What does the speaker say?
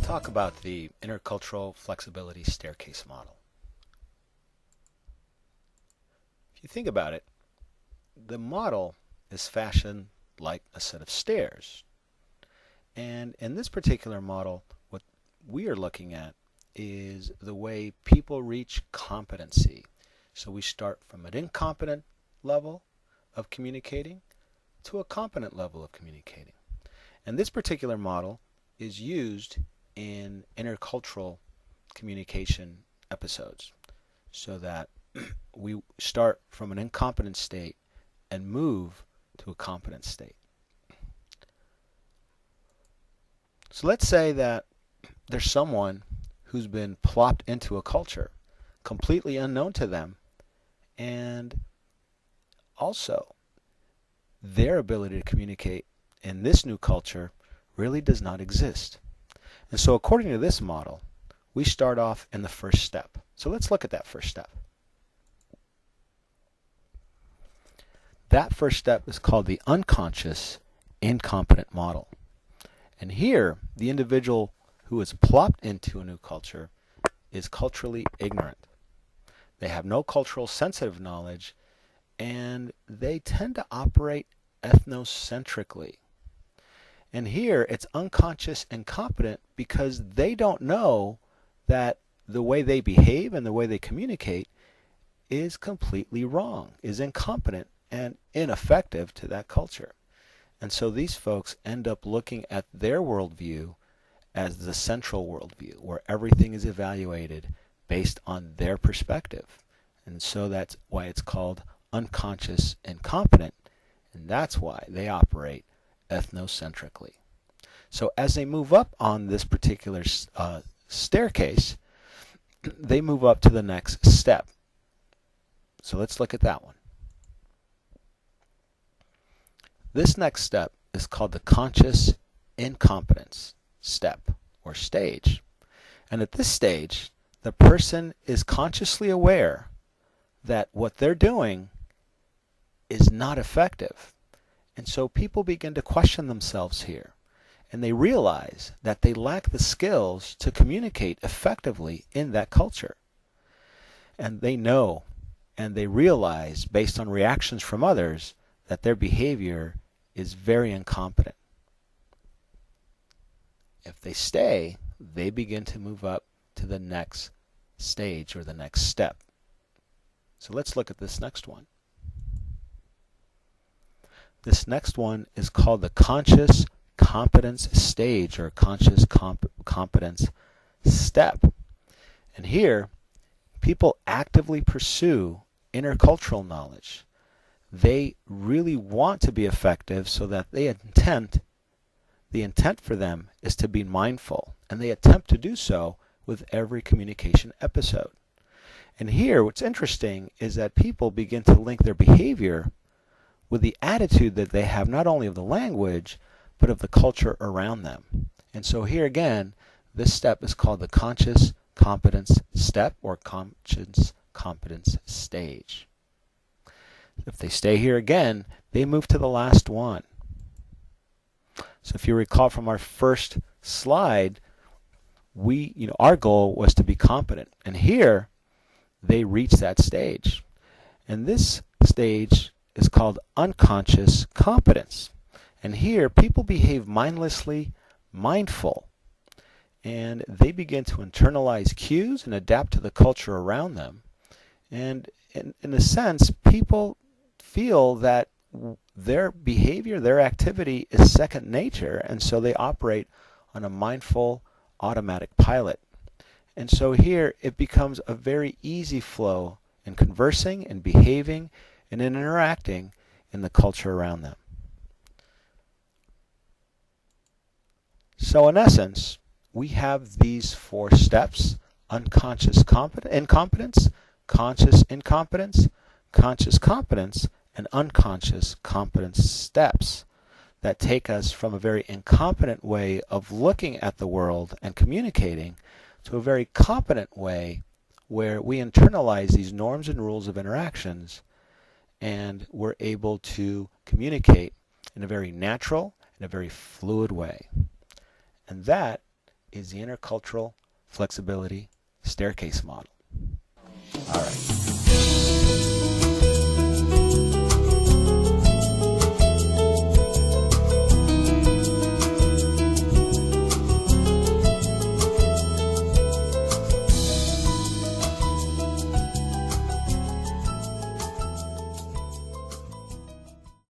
talk about the intercultural flexibility staircase model. If you think about it, the model is fashioned like a set of stairs. And in this particular model, what we are looking at is the way people reach competency. So we start from an incompetent level of communicating to a competent level of communicating. And this particular model is used in intercultural communication episodes so that we start from an incompetent state and move to a competent state. So let's say that there's someone who's been plopped into a culture completely unknown to them, and also their ability to communicate in this new culture really does not exist. And so according to this model, we start off in the first step. So let's look at that first step. That first step is called the unconscious incompetent model. And here, the individual who is plopped into a new culture is culturally ignorant. They have no cultural sensitive knowledge, and they tend to operate ethnocentrically. And here, it's unconscious incompetent because they don't know that the way they behave and the way they communicate is completely wrong, is incompetent and ineffective to that culture. And so these folks end up looking at their worldview as the central worldview, where everything is evaluated based on their perspective. And so that's why it's called unconscious incompetent, and that's why they operate ethnocentrically. So as they move up on this particular staircase, they move up to the next step. So let's look at that one. This next step is called the conscious incompetence step or stage. And at this stage, the person is consciously aware that what they're doing is not effective. And so people begin to question themselves here. And they realize that they lack the skills to communicate effectively in that culture. And they know and they realize, based on reactions from others, that their behavior is very incompetent. If they stay, they begin to move up to the next stage or the next step. So let's look at this next one. This next one is called the conscious competence stage or conscious competence step. And here, people actively pursue intercultural knowledge. They really want to be effective so that the intent for them is to be mindful, and they attempt to do so with every communication episode. And here, what's interesting is that people begin to link their behavior with the attitude that they have not only of the language, but of the culture around them. And so here again, this step is called the conscious competence step or conscious competence stage. If they stay here again, they move to the last one. So if you recall from our first slide, our goal was to be competent. And here, they reach that stage. And this stage is called unconscious competence. And here, people behave mindlessly mindful. And they begin to internalize cues and adapt to the culture around them. And in a sense, people feel that their behavior, their activity is second nature, and so they operate on a mindful automatic pilot. And so here it becomes a very easy flow in conversing and behaving and in interacting in the culture around them. So in essence, we have these four steps: unconscious incompetence, conscious incompetence, conscious competence, and unconscious competence steps that take us from a very incompetent way of looking at the world and communicating to a very competent way where we internalize these norms and rules of interactions and we're able to communicate in a very natural and a very fluid way. And that is the intercultural flexibility staircase model. All right.